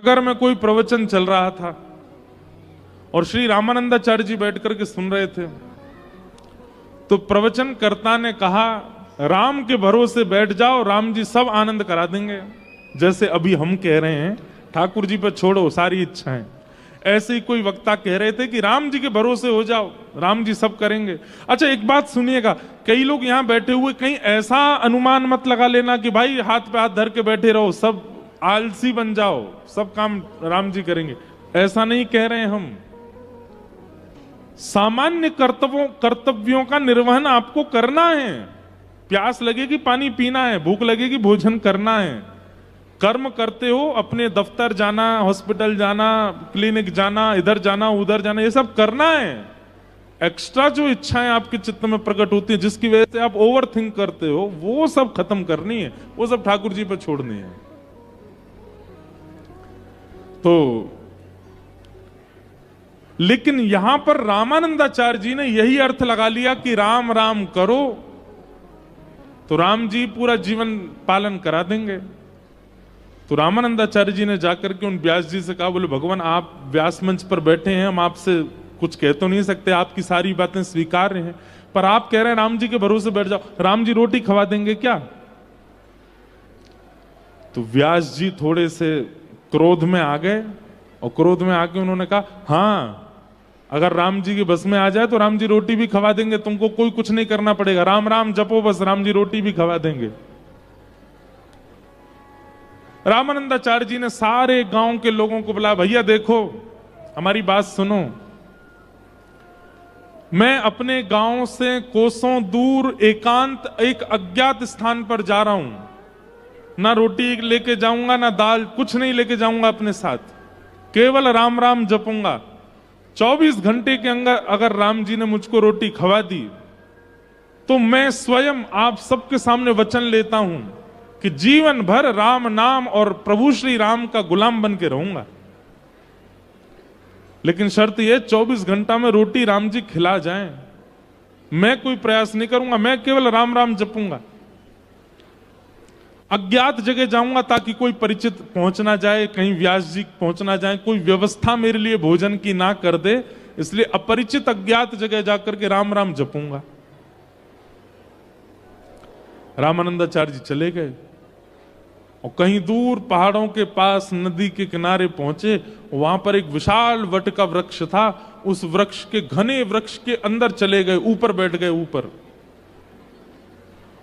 नगर में कोई प्रवचन चल रहा था और श्री रामानंदाचार्य जी बैठ करके सुन रहे थे। तो प्रवचनकर्ता ने कहा, राम के भरोसे बैठ जाओ, राम जी सब आनंद करा देंगे। जैसे अभी हम कह रहे हैं ठाकुर जी पर छोड़ो सारी इच्छाएं, ऐसे ही कोई वक्ता कह रहे थे कि राम जी के भरोसे हो जाओ, राम जी सब करेंगे। अच्छा एक बात सुनिएगा, कई लोग यहां बैठे हुए कहीं ऐसा अनुमान मत लगा लेना कि भाई हाथ पे हाथ धर के बैठे रहो, सब आलसी बन जाओ, सब काम राम जी करेंगे। ऐसा नहीं कह रहे हम। सामान्य कर्तव्यों का निर्वहन आपको करना है। प्यास लगेगी पानी पीना है, भूख लगेगी भोजन करना है। कर्म करते हो, अपने दफ्तर जाना, हॉस्पिटल जाना, क्लिनिक जाना, इधर जाना उधर जाना, ये सब करना है। एक्स्ट्रा जो इच्छाएं आपके चित्त में प्रकट होती है, जिसकी वजह से आप ओवर थिंक करते हो, वो सब खत्म करनी है, वो सब ठाकुर जी पर छोड़नी है। तो लेकिन यहां पर रामानंदाचार्य जी ने यही अर्थ लगा लिया कि राम राम करो तो राम जी पूरा जीवन पालन करा देंगे। तो रामानंदाचार्य जी ने जाकर के उन व्यास जी से कहा, बोले भगवान आप व्यास मंच पर बैठे हैं, हम आपसे कुछ कह तो नहीं सकते, आपकी सारी बातें स्वीकार हैं, पर आप कह रहे हैं राम जी के भरोसे बैठ जाओ, राम जी रोटी खवा देंगे क्या? तो व्यास जी थोड़े से क्रोध में आ गए और क्रोध में आके उन्होंने कहा, हाँ अगर राम जी के बस में आ जाए तो राम जी रोटी भी खवा देंगे, तुमको कोई कुछ नहीं करना पड़ेगा, राम राम जपो बस, राम जी रोटी भी खवा देंगे। रामानंदाचार्य जी ने सारे गांव के लोगों को बुलाया, भैया देखो हमारी बात सुनो, मैं अपने गांव से कोसों दूर एकांत एक अज्ञात स्थान पर जा रहा हूं, ना रोटी लेके जाऊंगा ना दाल, कुछ नहीं लेके जाऊंगा अपने साथ, केवल राम राम जपूंगा। 24 घंटे के अंदर अगर राम जी ने मुझको रोटी खवा दी तो मैं स्वयं आप सबके सामने वचन लेता हूं कि जीवन भर राम नाम और प्रभु श्री राम का गुलाम बन के रहूंगा। लेकिन शर्त यह 24 घंटा में रोटी राम जी खिला जाएं, मैं कोई प्रयास नहीं करूंगा, मैं केवल राम राम जपूंगा। अज्ञात जगह जाऊंगा ताकि कोई परिचित पहुंच ना जाए, कहीं व्यास जी पहुंच ना जाए, कोई व्यवस्था मेरे लिए भोजन की ना कर दे, इसलिए अपरिचित अज्ञात जगह जाकर के राम राम जपूंगा। रामानंदाचार्य जी चले गए और कहीं दूर पहाड़ों के पास नदी के किनारे पहुंचे, वहां पर एक विशाल वट का वृक्ष था, उस वृक्ष के घने वृक्ष के अंदर चले गए, ऊपर बैठ गए ऊपर,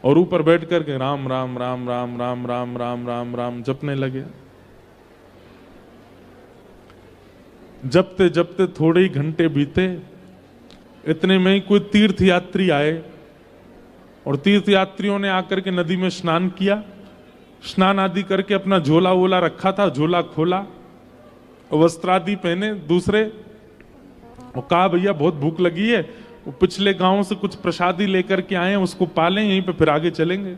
और ऊपर बैठ करके राम राम राम राम राम राम राम राम राम जपने लगे। जपते जपते थोड़े ही घंटे बीते, इतने में ही कोई तीर्थ यात्री आए और तीर्थ यात्रियों ने आकर के नदी में स्नान किया। स्नान आदि करके अपना झोला वोला रखा था, झोला खोला, वस्त्र आदि पहने दूसरे, और कहा भैया बहुत भूख लगी है, वो पिछले गांव से कुछ प्रसादी लेकर के आए हैं, उसको पालें, यहीं पे फिर आगे चलेंगे।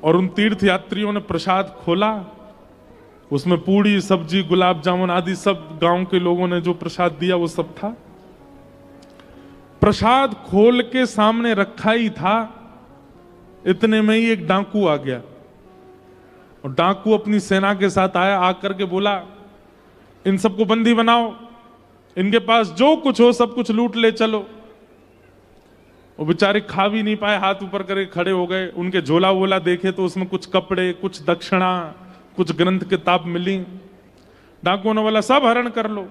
और उन तीर्थ यात्रियों ने प्रसाद खोला, उसमें पूड़ी सब्जी गुलाब जामुन आदि सब गांव के लोगों ने जो प्रसाद दिया वो सब था। प्रसाद खोल के सामने रखा ही था, इतने में ही एक डाकू आ गया, और डाकू अपनी सेना के साथ आया, आकर के बोला इन सबको बंदी बनाओ, इनके पास जो कुछ हो सब कुछ लूट ले चलो। वो बेचारे खा भी नहीं पाए, हाथ ऊपर करके खड़े हो गए। उनके झोला वोला देखे तो उसमें कुछ कपड़े, कुछ दक्षिणा, कुछ ग्रंथ किताब मिली। डाकुओं ने बोला सब हरण कर लो।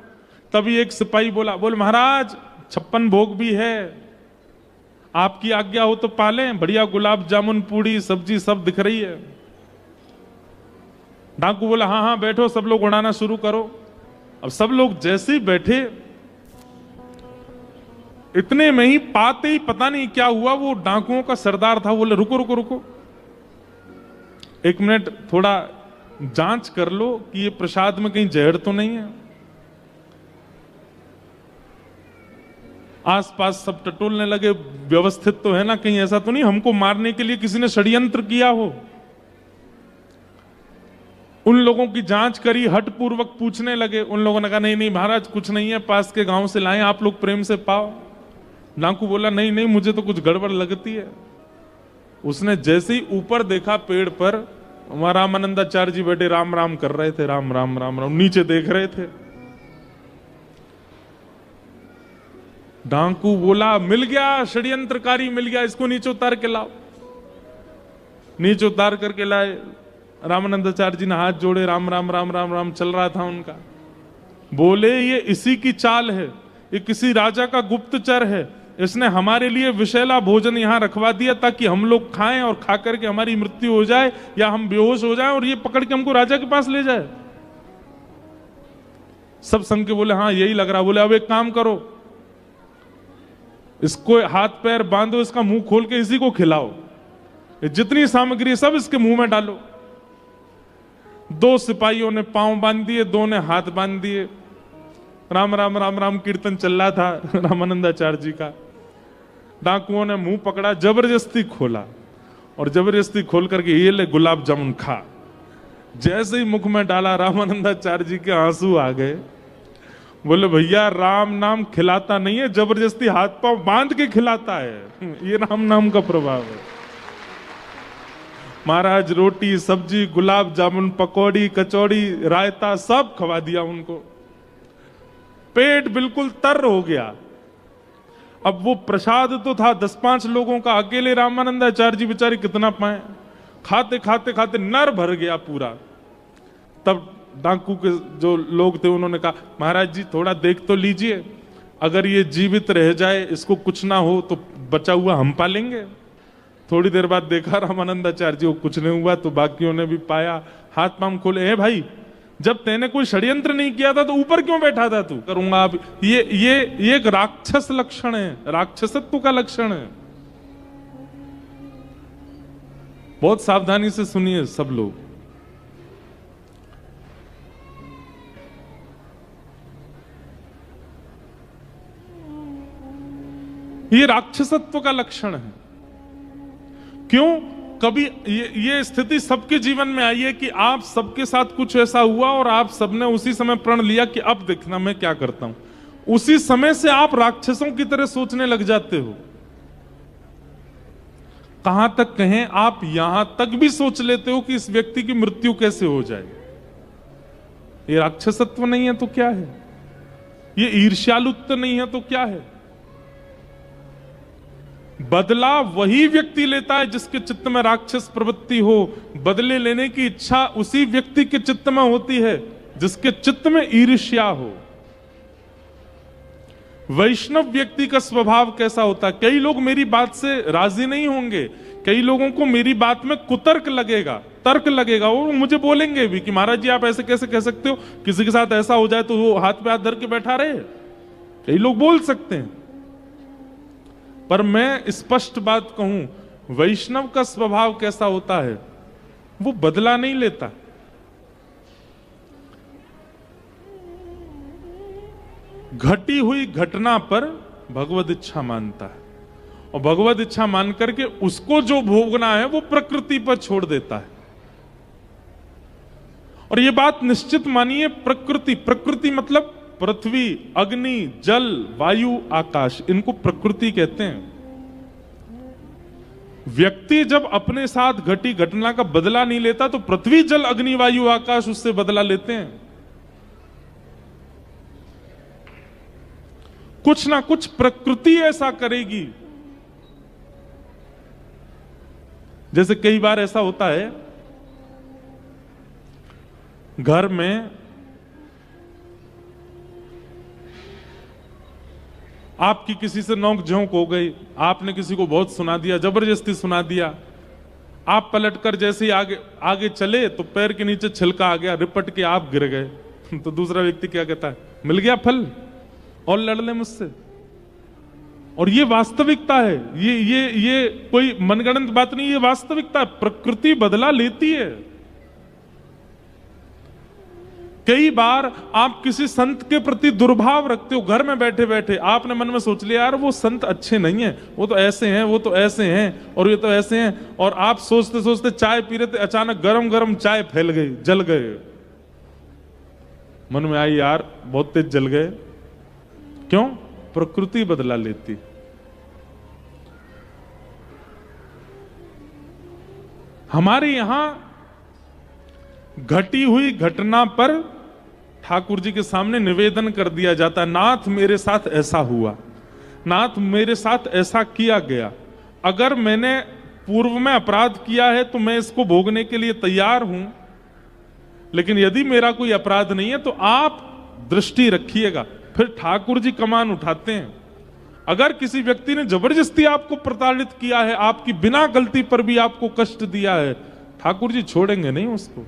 तभी एक सिपाही बोले महाराज 56 भोग भी है, आपकी आज्ञा हो तो पालें, बढ़िया गुलाब जामुन पूड़ी सब्जी सब दिख रही है। डाकू बोला हाँ हाँ बैठो, सब लोग उड़ाना शुरू करो। अब सब लोग जैसे ही बैठे, इतने में ही पाते ही पता नहीं क्या हुआ, वो डाकुओं का सरदार था, बोले रुको रुको रुको, एक मिनट थोड़ा जांच कर लो कि ये प्रसाद में कहीं जहर तो नहीं है। आसपास सब टटोलने लगे, व्यवस्थित तो है ना, कहीं ऐसा तो नहीं हमको मारने के लिए किसी ने षड्यंत्र किया हो। उन लोगों की जांच करी, हट पूर्वक पूछने लगे। उन लोगों ने कहा नहीं नहीं महाराज कुछ नहीं है, पास के गांव से लाए, आप लोग प्रेम से पाओ। डाकू बोला नहीं नहीं मुझे तो कुछ गड़बड़ लगती है। उसने जैसे ही ऊपर देखा पेड़ पर, वहां रामानंदाचार्य जी बैठे राम राम कर रहे थे, राम राम राम राम, नीचे देख रहे थे। डाकू बोला, मिल गया, षड्यंत्रकारी मिल गया, इसको नीचे उतार के लाओ। नीचे उतार करके लाए। रामानंदाचार्य जी ने हाथ जोड़े, राम राम राम राम राम चल रहा था उनका। बोले, ये इसी की चाल है, ये किसी राजा का गुप्तचर है, इसने हमारे लिए विषैला भोजन यहां रखवा दिया ताकि हम लोग खाएं और खा करके हमारी मृत्यु हो जाए या हम बेहोश हो जाएं और ये पकड़ के हमको राजा के पास ले जाए। सब संग के बोले, हाँ यही लग रहा। बोले, अब एक काम करो, इसको हाथ पैर बांधो, इसका मुंह खोल के इसी को खिलाओ, जितनी सामग्री सब इसके मुंह में डालो। 2 सिपाहियों ने पांव बांध दिए, 2 ने हाथ बांध दिए। राम राम राम राम कीर्तन चल रहा था रामानंदाचार्य जी का। डाकुओं ने मुंह पकड़ा, जबरदस्ती खोला और जबरदस्ती खोल करके, ये ले गुलाब जामुन खा। जैसे ही मुख में डाला, रामानंदाचार्य जी के आंसू आ गए। बोले, भैया राम नाम खिलाता नहीं है, जबरदस्ती हाथ पांव बांध के खिलाता है, ये राम नाम का प्रभाव है। महाराज रोटी सब्जी गुलाब जामुन पकौड़ी कचौड़ी रायता सब खवा दिया उनको। पेट बिल्कुल तर हो गया। अब वो प्रसाद तो था 10-5 लोगों का, अकेले रामानंदाचार्य जी बेचारे कितना पाए। खाते खाते खाते नर भर गया पूरा। तब डाकू के जो लोग थे उन्होंने कहा, महाराज जी थोड़ा देख तो लीजिए, अगर ये जीवित रह जाए, इसको कुछ ना हो तो बचा हुआ हम पालेंगे। थोड़ी देर बाद देखा रामानंदाचार्य जी को कुछ नहीं हुआ, तो बाकियों ने भी पाया। हाथ पांव खोले, भाई जब तेने कोई षड्यंत्र नहीं किया था तो ऊपर क्यों बैठा था तू? करूंगा अब। ये एक राक्षस लक्षण है, राक्षसत्व का लक्षण है। बहुत सावधानी से सुनिए सब लोग। ये राक्षसत्व का लक्षण है। क्यों? कभी ये स्थिति सबके जीवन में आई है कि आप सबके साथ कुछ ऐसा हुआ और आप सबने उसी समय प्रण लिया कि अब देखना मैं क्या करता हूं। उसी समय से आप राक्षसों की तरह सोचने लग जाते हो। कहां तक कहें, आप यहां तक भी सोच लेते हो कि इस व्यक्ति की मृत्यु कैसे हो जाए। ये राक्षसत्व नहीं है तो क्या है? ये ईर्ष्यालुत्व नहीं है तो क्या है? बदला वही व्यक्ति लेता है जिसके चित्त में राक्षस प्रवृत्ति हो। बदले लेने की इच्छा उसी व्यक्ति के चित्त में होती है जिसके चित्त में ईर्ष्या हो। वैष्णव व्यक्ति का स्वभाव कैसा होता है? कई लोग मेरी बात से राजी नहीं होंगे, कई लोगों को मेरी बात में कुतर्क लगेगा, तर्क लगेगा। वो मुझे बोलेंगे भी कि महाराज जी आप ऐसे कैसे कह सकते हो, किसी के साथ ऐसा हो जाए तो वो हाथ पे हाथ धर के बैठा रहे। कई लोग बोल सकते हैं, पर मैं स्पष्ट बात कहूं, वैष्णव का स्वभाव कैसा होता है? वो बदला नहीं लेता। घटी हुई घटना पर भगवद इच्छा मानता है और भगवद इच्छा मान करके उसको जो भोगना है वो प्रकृति पर छोड़ देता है। और ये बात निश्चित मानिए, प्रकृति मतलब पृथ्वी, अग्नि, जल, वायु, आकाश, इनको प्रकृति कहते हैं। व्यक्ति जब अपने साथ घटी घटना का बदला नहीं लेता तो पृथ्वी, जल, अग्नि, वायु, आकाश उससे बदला लेते हैं। कुछ ना कुछ प्रकृति ऐसा करेगी। जैसे कई बार ऐसा होता है, घर में आपकी किसी से नोक झोंक हो गई, आपने किसी को बहुत सुना दिया, जबरदस्ती सुना दिया। आप पलटकर जैसे ही आगे चले तो पैर के नीचे छिलका आ गया, रिपट के आप गिर गए। तो दूसरा व्यक्ति क्या कहता है? मिल गया फल, और लड़ ले मुझसे। और ये वास्तविकता है, ये कोई मनगढ़ंत बात नहीं, ये वास्तविकता है। प्रकृति बदला लेती है। कई बार आप किसी संत के प्रति दुर्भाव रखते हो, घर में बैठे बैठे आपने मन में सोच लिया यार वो संत अच्छे नहीं है, वो तो ऐसे हैं, वो तो ऐसे हैं, और ये तो ऐसे हैं। और आप सोचते सोचते चाय पी रहे थे, अचानक गरम गरम चाय फैल गई, जल गए। मन में आई यार बहुत तेज जल गए। क्यों? प्रकृति बदला लेती। हमारे यहां घटी हुई घटना पर ठाकुर जी के सामने निवेदन कर दिया जाता है, नाथ मेरे साथ ऐसा हुआ, नाथ मेरे साथ ऐसा किया गया, अगर मैंने पूर्व में अपराध किया है तो मैं इसको भोगने के लिए तैयार हूं, लेकिन यदि मेरा कोई अपराध नहीं है तो आप दृष्टि रखिएगा। फिर ठाकुर जी कमान उठाते हैं। अगर किसी व्यक्ति ने जबरदस्ती आपको प्रताड़ित किया है, आपकी बिना गलती पर भी आपको कष्ट दिया है, ठाकुर जी छोड़ेंगे नहीं उसको,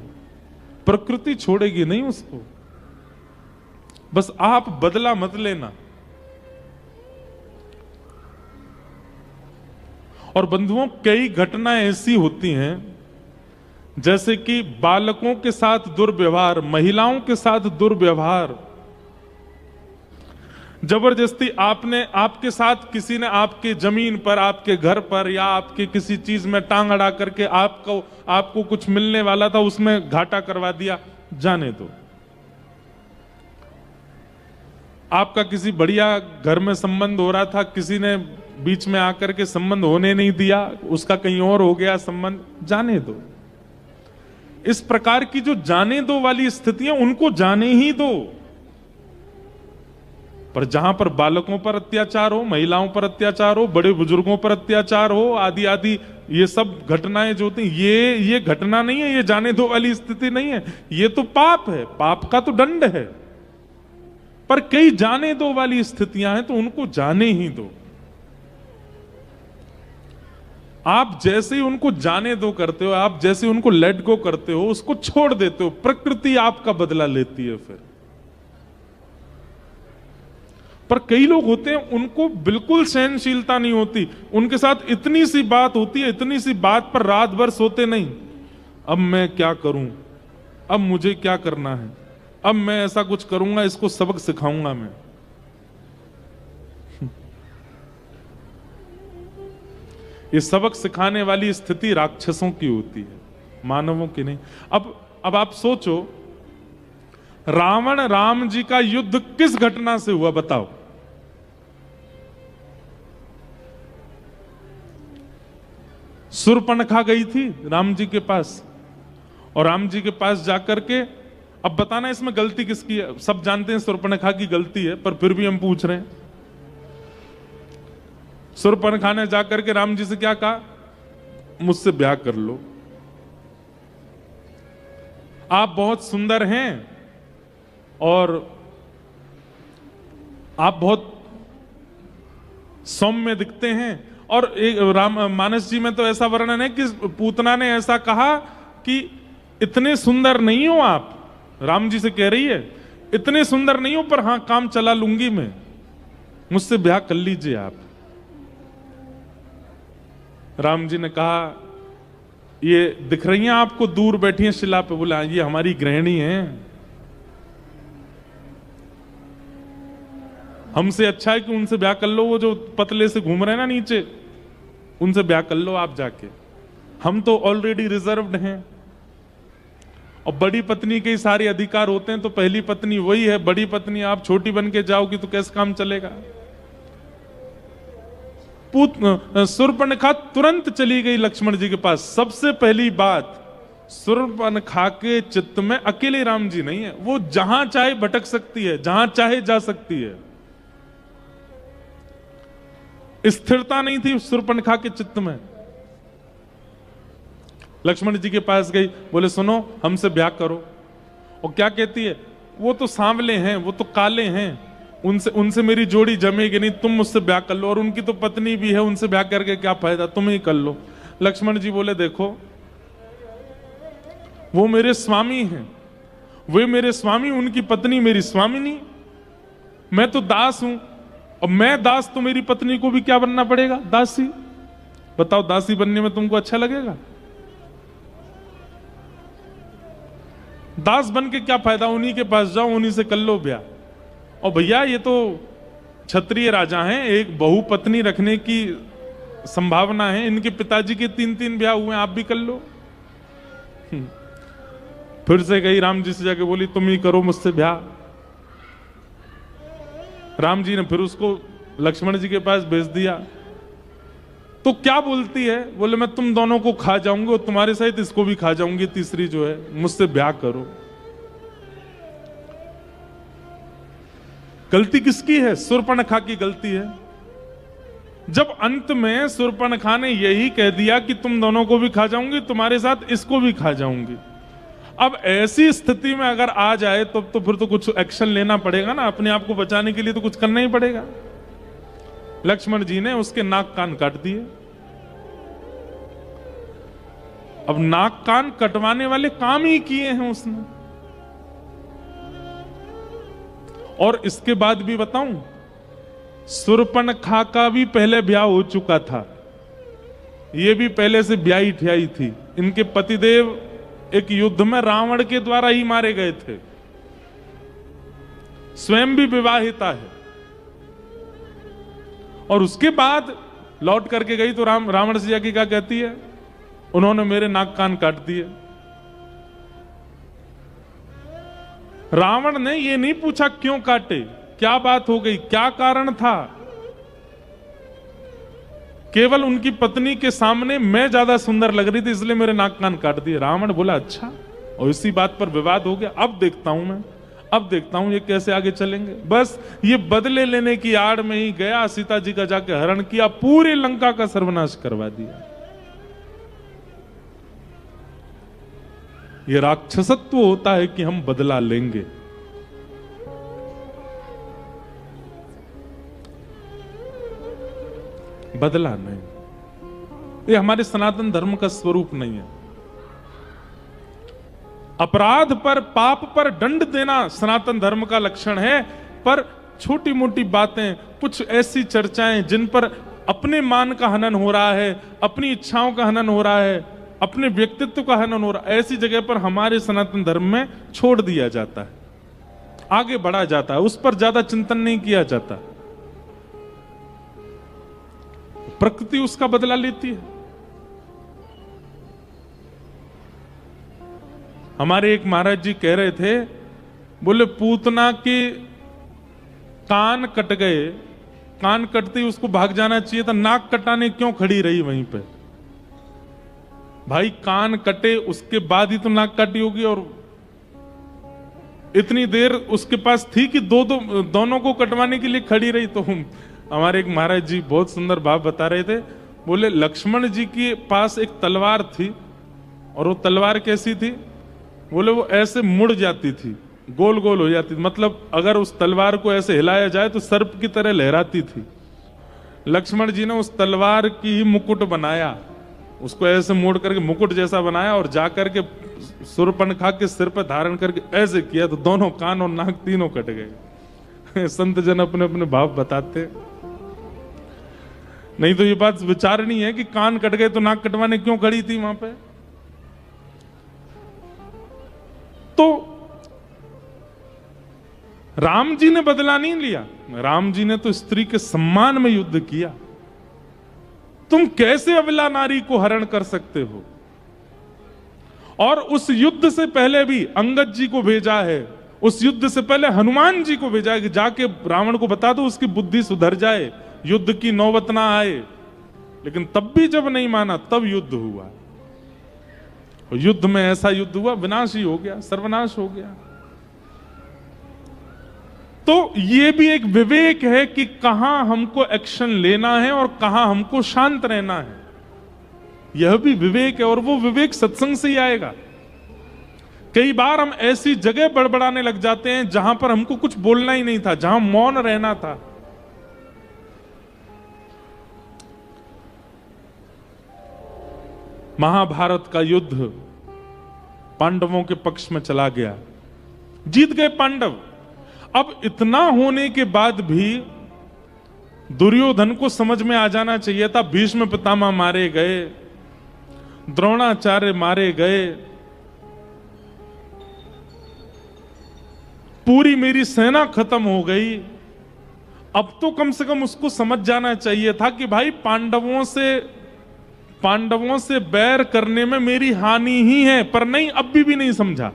प्रकृति छोड़ेगी नहीं उसको। बस आप बदला मत लेना। और बंधुओं, कई घटनाएं ऐसी होती हैं, जैसे कि बालकों के साथ दुर्व्यवहार, महिलाओं के साथ दुर्व्यवहार, जबरदस्ती आपके साथ किसी ने आपके जमीन पर, आपके घर पर या आपके किसी चीज में टांग अड़ा करके आपको कुछ मिलने वाला था उसमें घाटा करवा दिया, जाने दो। आपका किसी बढ़िया घर में संबंध हो रहा था, किसी ने बीच में आकर के संबंध होने नहीं दिया, उसका कहीं और हो गया संबंध, जाने दो। इस प्रकार की जो जाने दो वाली स्थितियां, उनको जाने ही दो। पर जहां पर बालकों पर अत्याचार हो, महिलाओं पर अत्याचार हो, बड़े बुजुर्गों पर अत्याचार हो, आदि आदि, ये सब घटनाएं जो होती हैं, ये घटना नहीं है, ये जाने दो वाली स्थिति नहीं है, ये तो पाप है, पाप का तो दंड है। पर कई जाने दो वाली स्थितियां हैं, तो उनको जाने ही दो। आप जैसे ही उनको जाने दो करते हो, आप जैसे उनको लेट गो करते हो, उसको छोड़ देते हो, प्रकृति आपका बदला लेती है फिर। पर कई लोग होते हैं, उनको बिल्कुल सहनशीलता नहीं होती, उनके साथ इतनी सी बात होती है, इतनी सी बात पर रात भर सोते नहीं। अब मैं क्या करूं, अब मुझे क्या करना है, अब मैं ऐसा कुछ करूंगा, इसको सबक सिखाऊंगा मैं। ये सबक सिखाने वाली स्थिति राक्षसों की होती है, मानवों की नहीं। अब आप सोचो, रावण राम जी का युद्ध किस घटना से हुआ, बताओ। शूर्पणखा गई थी राम जी के पास, और राम जी के पास जाकर के, अब बताना इसमें गलती किसकी है। सब जानते हैं शूर्पणखा की गलती है, पर फिर भी हम पूछ रहे हैं। शूर्पणखा ने जाकर के राम जी से क्या कहा, मुझसे ब्याह कर लो, आप बहुत सुंदर हैं और आप बहुत सौम्य दिखते हैं। और एक मानस जी में तो ऐसा वर्णन है कि पूतना ने ऐसा कहा कि इतने सुंदर नहीं हो आप, राम जी से कह रही है, इतने सुंदर नहीं हो, पर हां काम चला लूंगी मैं, मुझसे ब्याह कर लीजिए आप। राम जी ने कहा, ये दिख रही हैं आपको दूर बैठी हैं शिला पे, बोला ये हमारी गृहिणी है, हमसे अच्छा है कि उनसे ब्याह कर लो, वो जो पतले से घूम रहे हैं ना नीचे, उनसे ब्याह कर लो आप जाके, हम तो ऑलरेडी रिजर्व्ड हैं। और बड़ी पत्नी के सारे अधिकार होते हैं, तो पहली पत्नी वही है, बड़ी पत्नी आप छोटी बन के जाओगी तो कैसे काम चलेगा। शूर्पणखा तुरंत चली गई लक्ष्मण जी के पास। सबसे पहली बात, शूर्पणखा के चित्त में अकेले राम जी नहीं है, वो जहां चाहे भटक सकती है, जहां चाहे जा सकती है। स्थिरता नहीं थी शूर्पणखा के चित्त में। लक्ष्मण जी के पास गई, बोले सुनो हमसे ब्याह करो। और क्या कहती है, वो तो सांवले हैं, वो तो काले हैं, उनसे मेरी जोड़ी जमेगी नहीं, तुम मुझसे ब्याह कर लो। और उनकी तो पत्नी भी है, उनसे ब्याह करके क्या फायदा, तुम ही कर लो। लक्ष्मण जी बोले देखो, वो मेरे स्वामी हैं, वे मेरे स्वामी, उनकी पत्नी मेरी स्वामिनी, मैं तो दास हूं, और मैं दास तो मेरी पत्नी को भी क्या बनना पड़ेगा, दासी। बताओ दासी बनने में तुमको अच्छा लगेगा? दास बन के क्या फायदा, उन्हीं के पास जाओ, उन्हीं से कर लो ब्याह। और भैया ये तो क्षत्रिय राजा हैं, एक बहु पत्नी रखने की संभावना है, इनके पिताजी के 3-3 ब्याह हुए, आप भी कर लो। फिर से गई राम जी से जाके बोली, तुम ही करो मुझसे ब्याह। राम जी ने फिर उसको लक्ष्मण जी के पास भेज दिया। तो क्या बोलती है, बोले मैं तुम दोनों को खा जाऊंगी और तुम्हारे सहित इसको भी खा जाऊंगी, तीसरी जो है, मुझसे ब्याह करो। गलती किसकी है? शूर्पणखा की गलती है। जब अंत में शूर्पणखा ने यही कह दिया कि तुम दोनों को भी खा जाऊंगी, तुम्हारे साथ इसको भी खा जाऊंगी, अब ऐसी स्थिति में अगर आ जाए तो फिर तो कुछ एक्शन लेना पड़ेगा ना, अपने आप को बचाने के लिए तो कुछ करना ही पड़ेगा। लक्ष्मण जी ने उसके नाक कान काट दिए। अब नाक कान कटवाने वाले काम ही किए हैं उसने। और इसके बाद भी बताऊं, शूर्पणखा का भी पहले ब्याह हो चुका था, ये भी पहले से ब्याही ठियाई थी। इनके पतिदेव एक युद्ध में रावण के द्वारा ही मारे गए थे, स्वयं भी विवाहिता है। और उसके बाद लौट करके गई तो रावण से जाके क्या कहती है, उन्होंने मेरे नाक कान काट दिए। रावण ने ये नहीं पूछा क्यों काटे, क्या बात हो गई, क्या कारण था, केवल उनकी पत्नी के सामने मैं ज्यादा सुंदर लग रही थी इसलिए मेरे नाक कान काट दिए। रावण बोला अच्छा, और इसी बात पर विवाद हो गया। अब देखता हूं मैं, अब देखता हूं ये कैसे आगे चलेंगे। बस ये बदले लेने की आड़ में ही गया, सीता जी का जाके हरण किया, पूरी लंका का सर्वनाश करवा दिया। ये राक्षसत्व होता है कि हम बदला लेंगे। बदला नहीं, ये हमारे सनातन धर्म का स्वरूप नहीं है। अपराध पर, पाप पर दंड देना सनातन धर्म का लक्षण है, पर छोटी मोटी बातें, कुछ ऐसी चर्चाएं जिन पर अपने मान का हनन हो रहा है, अपनी इच्छाओं का हनन हो रहा है, अपने व्यक्तित्व का हनन हो रहा है, ऐसी जगह पर हमारे सनातन धर्म में छोड़ दिया जाता है, आगे बढ़ा जाता है, उस पर ज्यादा चिंतन नहीं किया जाता। प्रकृति उसका बदला लेती है। हमारे एक महाराज जी कह रहे थे, बोले पूतना के कान कट गए, कान कटते ही उसको भाग जाना चाहिए था, नाक कटाने क्यों खड़ी रही वहीं पे? भाई कान कटे उसके बाद ही तो नाक काटी होगी, और इतनी देर उसके पास थी कि दोनों को कटवाने के लिए खड़ी रही। तो हमारे एक महाराज जी बहुत सुंदर भाव बता रहे थे, बोले लक्ष्मण जी के पास एक तलवार थी, और वो तलवार कैसी थी, बोले वो ऐसे मुड़ जाती थी, गोल गोल हो जाती थी, मतलब अगर उस तलवार को ऐसे हिलाया जाए तो सर्प की तरह लहराती थी। लक्ष्मण जी ने उस तलवार की ही मुकुट बनाया, उसको ऐसे मोड़ करके मुकुट जैसा बनाया, और जाकर के शूर्पणखा के सिर पर धारण करके ऐसे किया तो दोनों कान और नाक तीनों कट गए। संत जन अपने अपने भाव बताते, नहीं तो ये बात विचारनी है कि कान कट गए तो नाक कटवाने क्यों खड़ी थी वहां पे। तो राम जी ने बदला नहीं लिया, राम जी ने तो स्त्री के सम्मान में युद्ध किया। तुम कैसे अबला नारी को हरण कर सकते हो? और उस युद्ध से पहले भी अंगद जी को भेजा है, उस युद्ध से पहले हनुमान जी को भेजा है कि जाके रावण को बता दो उसकी बुद्धि सुधर जाए, युद्ध की नौबत ना आए। लेकिन तब भी जब नहीं माना तब युद्ध हुआ, और युद्ध में ऐसा युद्ध हुआ विनाश ही हो गया, सर्वनाश हो गया। तो यह भी एक विवेक है कि कहां हमको एक्शन लेना है और कहां हमको शांत रहना है, यह भी विवेक है, और वो विवेक सत्संग से ही आएगा। कई बार हम ऐसी जगह बड़बड़ाने लग जाते हैं जहां पर हमको कुछ बोलना ही नहीं था, जहां मौन रहना था। महाभारत का युद्ध पांडवों के पक्ष में चला गया, जीत गए पांडव। अब इतना होने के बाद भी दुर्योधन को समझ में आ जाना चाहिए था, भीष्म पितामह मारे गए, द्रोणाचार्य मारे गए, पूरी मेरी सेना खत्म हो गई। अब तो कम से कम उसको समझ जाना चाहिए था कि भाई पांडवों से बैर करने में मेरी हानि ही है, पर नहीं, अब भी नहीं समझा।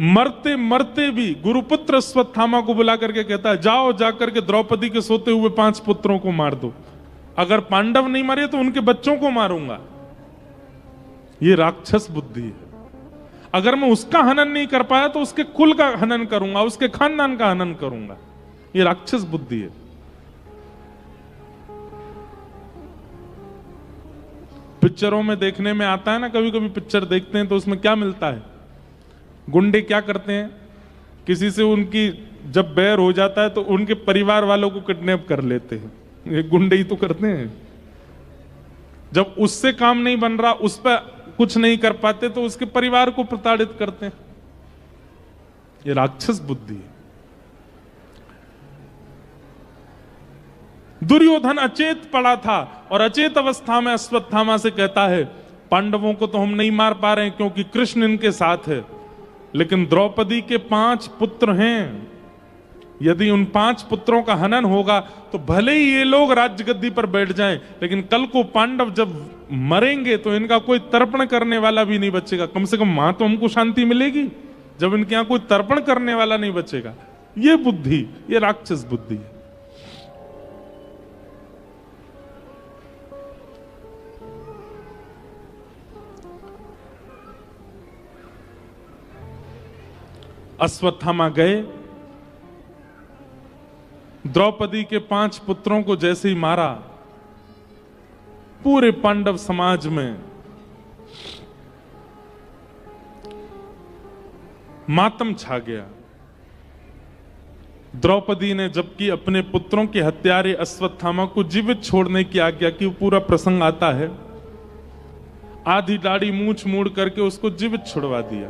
मरते मरते भी गुरुपुत्र अश्वत्थामा को बुला करके कहता है, जाओ जाकर के द्रौपदी के सोते हुए 5 पुत्रों को मार दो। अगर पांडव नहीं मरे तो उनके बच्चों को मारूंगा। ये राक्षस बुद्धि है। अगर मैं उसका हनन नहीं कर पाया तो उसके कुल का हनन करूंगा, उसके खानदान का हनन करूंगा। ये राक्षस बुद्धि है। पिक्चरों में देखने में आता है ना, कभी कभी पिक्चर देखते हैं तो उसमें क्या मिलता है, गुंडे क्या करते हैं, किसी से उनकी जब बैर हो जाता है तो उनके परिवार वालों को किडनैप कर लेते हैं। ये गुंडे ही तो करते हैं। जब उससे काम नहीं बन रहा, उस पर कुछ नहीं कर पाते तो उसके परिवार को प्रताड़ित करते हैं। ये राक्षस बुद्धि है। दुर्योधन अचेत पड़ा था और अचेत अवस्था में अश्वत्थामा से कहता है, पांडवों को तो हम नहीं मार पा रहे हैं क्योंकि कृष्ण इनके साथ है, लेकिन द्रौपदी के 5 पुत्र हैं। यदि उन 5 पुत्रों का हनन होगा तो भले ही ये लोग राजगद्दी पर बैठ जाएं, लेकिन कल को पांडव जब मरेंगे तो इनका कोई तर्पण करने वाला भी नहीं बचेगा। कम से कम वहां तो हमको शांति मिलेगी जब इनके यहां कोई तर्पण करने वाला नहीं बचेगा। ये बुद्धि, ये राक्षस बुद्धि है। अश्वत्थामा गए, द्रौपदी के 5 पुत्रों को जैसे ही मारा, पूरे पांडव समाज में मातम छा गया। द्रौपदी ने जबकि अपने पुत्रों के हत्यारे अश्वत्थामा को जीवित छोड़ने की आज्ञा की, पूरा प्रसंग आता है, आधी दाढ़ी मूंछ मूड़ करके उसको जीवित छुड़वा दिया।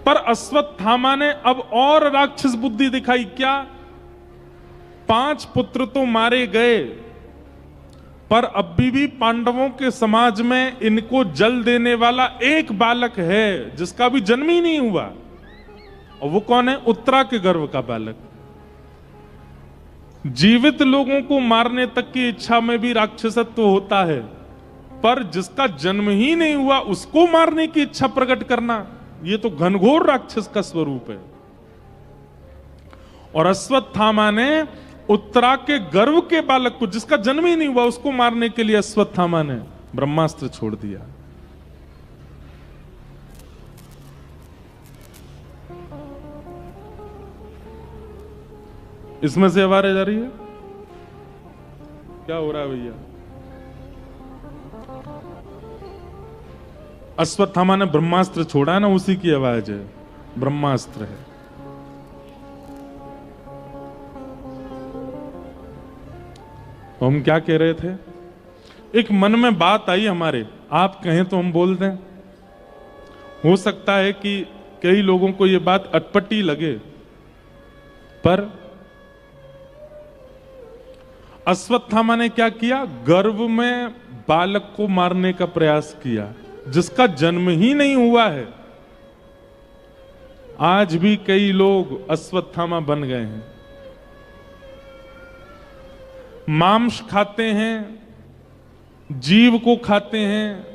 पर अश्वत्थामा ने अब और राक्षस बुद्धि दिखाई। क्या? 5 पुत्र तो मारे गए, पर अब भी पांडवों के समाज में इनको जल देने वाला एक बालक है जिसका भी जन्म ही नहीं हुआ। और वो कौन है? उत्तरा के गर्भ का बालक। जीवित लोगों को मारने तक की इच्छा में भी राक्षसत्व होता है, पर जिसका जन्म ही नहीं हुआ उसको मारने की इच्छा प्रकट करना, ये तो घनघोर राक्षस का स्वरूप है। और अश्वत्थामा ने उत्तरा के गर्भ के बालक को, जिसका जन्म ही नहीं हुआ, उसको मारने के लिए अश्वत्थामा ने ब्रह्मास्त्र छोड़ दिया। इसमें से आवाज जा रही है, क्या हो रहा है भैया? अश्वत्थामा ने ब्रह्मास्त्र छोड़ा है ना, उसी की आवाज है, ब्रह्मास्त्र है। हम क्या कह रहे थे? एक मन में बात आई हमारे, आप कहें तो हम बोल दें। हो सकता है कि कई लोगों को यह बात अटपटी लगे, पर अश्वत्थामा ने क्या किया? गर्भ में बालक को मारने का प्रयास किया जिसका जन्म ही नहीं हुआ है। आज भी कई लोग अश्वत्थामा बन गए हैं, मांस खाते हैं, जीव को खाते हैं,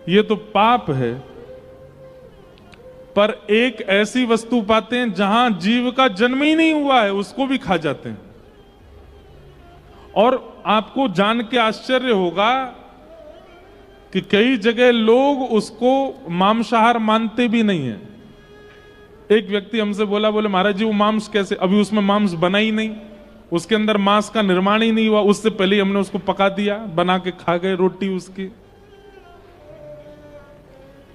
ये तो पाप है। पर एक ऐसी वस्तु पाते हैं जहां जीव का जन्म ही नहीं हुआ है, उसको भी खा जाते हैं। और आपको जान के आश्चर्य होगा कि कई जगह लोग उसको मांसाहार मानते भी नहीं है। एक व्यक्ति हमसे बोला, बोले महाराज जी वो मांस कैसे? अभी उसमें मांस बना ही नहीं, उसके अंदर मांस का निर्माण ही नहीं हुआ, उससे पहले ही हमने उसको पका दिया, बना के खा गए रोटी उसकी।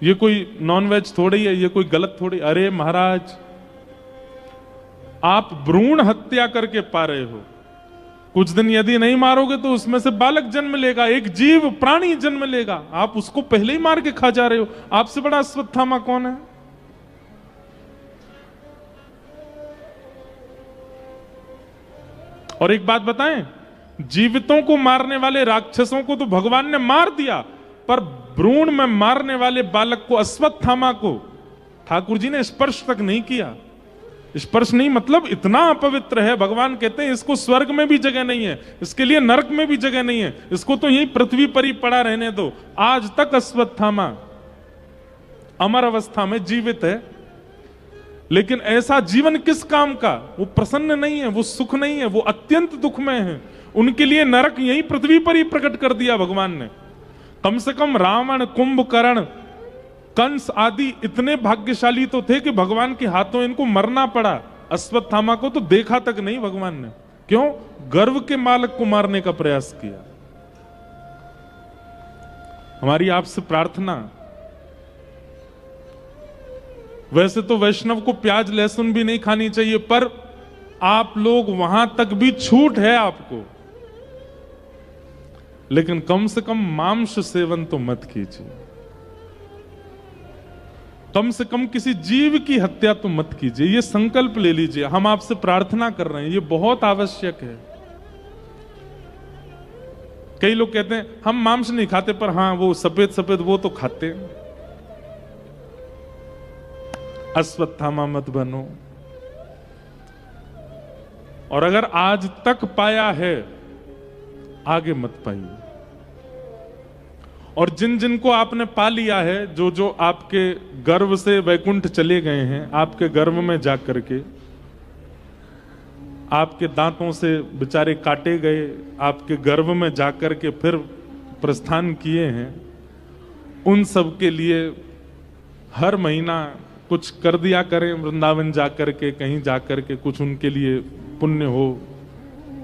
ये कोई नॉनवेज थोड़ी है, ये कोई गलत थोड़ी। अरे महाराज, आप भ्रूण हत्या करके पा रहे हो। कुछ दिन यदि नहीं मारोगे तो उसमें से बालक जन्म लेगा, एक जीव प्राणी जन्म लेगा, आप उसको पहले ही मार के खा जा रहे हो। आपसे बड़ा अश्वत्थामा कौन है? और एक बात बताएं, जीवितों को मारने वाले राक्षसों को तो भगवान ने मार दिया, पर भ्रूण में मारने वाले बालक को, अश्वत्थामा को, ठाकुर जी ने स्पर्श तक नहीं किया। स्पर्श नहीं मतलब इतना अपवित्र है, भगवान कहते हैं इसको स्वर्ग में भी जगह नहीं है, इसके लिए नरक में भी जगह नहीं है, इसको तो यही पृथ्वी पर ही पड़ा रहने दो। आज तक अश्वत्थामा अमर अवस्था में जीवित है, लेकिन ऐसा जीवन किस काम का? वो प्रसन्न नहीं है, वो सुख नहीं है, वो अत्यंत दुख में है। उनके लिए नरक यही पृथ्वी पर ही प्रकट कर दिया भगवान ने। कम से कम रावण, कुंभकर्ण, कंस आदि इतने भाग्यशाली तो थे कि भगवान के हाथों इनको मरना पड़ा। अश्वत्थामा को तो देखा तक नहीं भगवान ने। क्यों? गर्व के मालक को मारने का प्रयास किया। हमारी आपसे प्रार्थना, वैसे तो वैष्णव को प्याज लहसुन भी नहीं खानी चाहिए, पर आप लोग वहां तक भी छूट है आपको, लेकिन कम से कम मांस सेवन तो मत कीजिए। कम से कम किसी जीव की हत्या तो मत कीजिए। ये संकल्प ले लीजिए। हम आपसे प्रार्थना कर रहे हैं, ये बहुत आवश्यक है। कई लोग कहते हैं हम मांस नहीं खाते, पर हां वो सफेद सफेद वो तो खाते हैं। अश्वत्थामा मत बनो। और अगर आज तक पाया है, आगे मत पाइए। और जिन जिन को आपने पा लिया है, जो जो आपके गर्भ से वैकुंठ चले गए हैं, आपके गर्भ में जाकर के आपके दांतों से बेचारे काटे गए, आपके गर्भ में जाकर के फिर प्रस्थान किए हैं, उन सब के लिए हर महीना कुछ कर दिया करें। वृंदावन जाकर के, कहीं जाकर के कुछ उनके लिए पुण्य हो।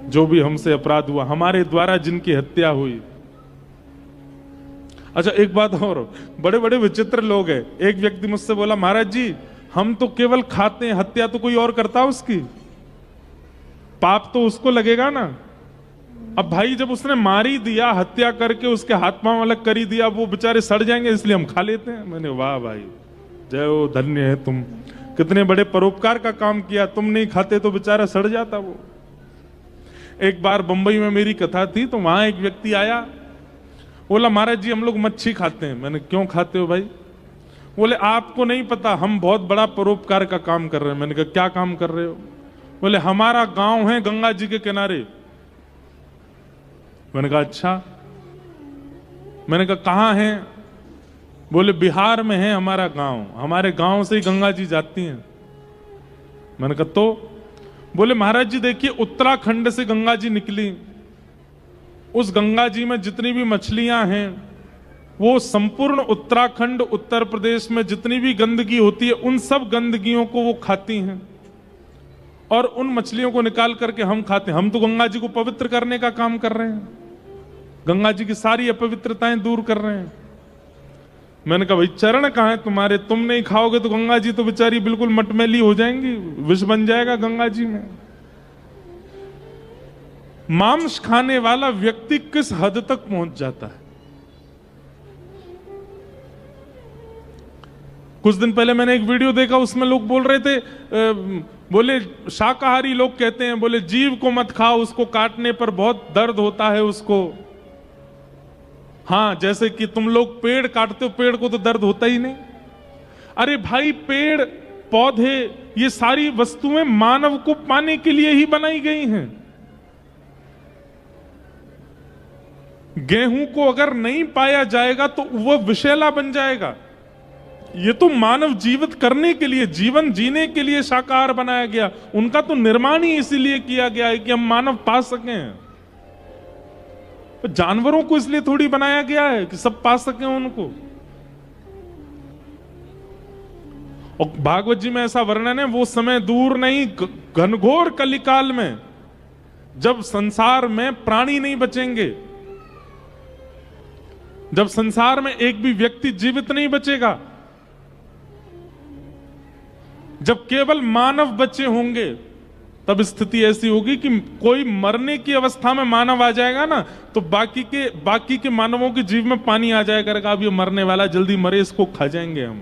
जो भी हमसे अपराध हुआ, हमारे द्वारा जिनकी हत्या हुई। अच्छा, एक बात और, बड़े बड़े विचित्र लोग हैं। एक व्यक्ति मुझसे बोला, महाराज जी हम तो केवल खाते हैं, हत्या तो कोई और करता है उसकी, पाप तो उसको लगेगा ना। अब भाई जब उसने मार ही दिया, हत्या करके उसके हाथ पांव अलग कर ही दिया, वो बेचारे सड़ जाएंगे, इसलिए हम खा लेते हैं। मैंने वाह भाई, जय हो, धन्य है तुम, कितने बड़े परोपकार का काम किया। तुम नहीं खाते तो बेचारा सड़ जाता वो। एक बार बंबई में मेरी कथा थी, तो वहां एक व्यक्ति आया, बोला महाराज जी हम लोग मच्छी खाते हैं। मैंने क्यों खाते हो भाई? बोले आपको नहीं पता, हम बहुत बड़ा परोपकार का काम कर रहे हैं। मैंने कहा क्या काम कर रहे हो? बोले हमारा गांव है गंगा जी के किनारे। मैंने कहा अच्छा। मैंने कहा कहां है? बोले बिहार में है हमारा गांव, हमारे गांव से ही गंगा जी जाती हैं। मैंने कहा तो? बोले महाराज जी देखिए, उत्तराखंड से गंगा जी निकली, उस गंगा जी में जितनी भी मछलियां हैं, वो संपूर्ण उत्तराखंड, उत्तर प्रदेश में जितनी भी गंदगी होती है, उन सब गंदगियों को वो खाती हैं, और उन मछलियों को निकाल करके हम खाते हैं। हम तो गंगा जी को पवित्र करने का काम कर रहे हैं, गंगा जी की सारी अपवित्रताएं दूर कर रहे हैं। मैंने कहा भाई चरण कहां है तुम्हारे? तुम नहीं खाओगे तो गंगा जी तो बेचारी बिल्कुल मटमैली हो जाएंगी, विष बन जाएगा गंगा जी में। मांस खाने वाला व्यक्ति किस हद तक पहुंच जाता है। कुछ दिन पहले मैंने एक वीडियो देखा, उसमें लोग बोल रहे थे, बोले शाकाहारी लोग कहते हैं, बोले जीव को मत खाओ, उसको काटने पर बहुत दर्द होता है उसको। हाँ, जैसे कि तुम लोग पेड़ काटते हो, पेड़ को तो दर्द होता ही नहीं। अरे भाई, पेड़ पौधे ये सारी वस्तुएं मानव को पाने के लिए ही बनाई गई हैं। गेहूं को अगर नहीं पाया जाएगा तो वह विषैला बन जाएगा। ये तो मानव जीवित करने के लिए, जीवन जीने के लिए शाकाहार बनाया गया। उनका तो निर्माण ही इसीलिए किया गया है कि हम मानव पा सकें। जानवरों को इसलिए थोड़ी बनाया गया है कि सब पा सकें उनको। और भागवत जी में ऐसा वर्णन है, वो समय दूर नहीं, घनघोर कलिकाल में, जब संसार में प्राणी नहीं बचेंगे, जब संसार में एक भी व्यक्ति जीवित नहीं बचेगा, जब केवल मानव बचे होंगे, तब स्थिति ऐसी होगी कि कोई मरने की अवस्था में मानव आ जाएगा ना, तो बाकी के मानवों के जीव में पानी आ जाएगा, करेगा अब ये मरने वाला, जल्दी मरे, इसको खा जाएंगे हम।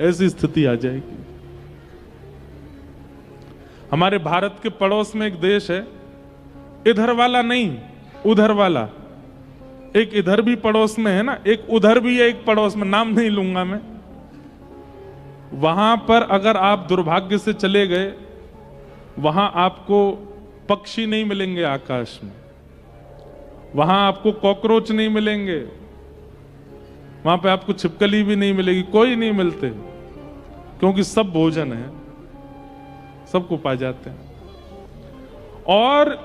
ऐसी स्थिति आ जाएगी। हमारे भारत के पड़ोस में एक देश है, इधर वाला नहीं, उधर वाला। एक इधर भी पड़ोस में है ना, एक उधर भी है, एक पड़ोस में, नाम नहीं लूंगा मैं। वहां पर अगर आप दुर्भाग्य से चले गए, वहां आपको पक्षी नहीं मिलेंगे आकाश में, वहां आपको कॉकरोच नहीं मिलेंगे, वहां पे आपको छिपकली भी नहीं मिलेगी, कोई नहीं मिलते, क्योंकि सब भोजन है, सबको पा जाते हैं। और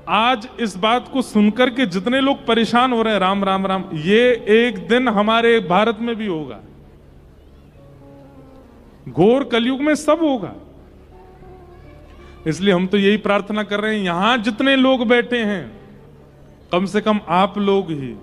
आज इस बात को सुनकर के जितने लोग परेशान हो रहे हैं, राम राम राम, ये एक दिन हमारे भारत में भी होगा, घोर कलयुग में सब होगा। इसलिए हम तो यही प्रार्थना कर रहे हैं, यहां जितने लोग बैठे हैं, कम से कम आप लोग ही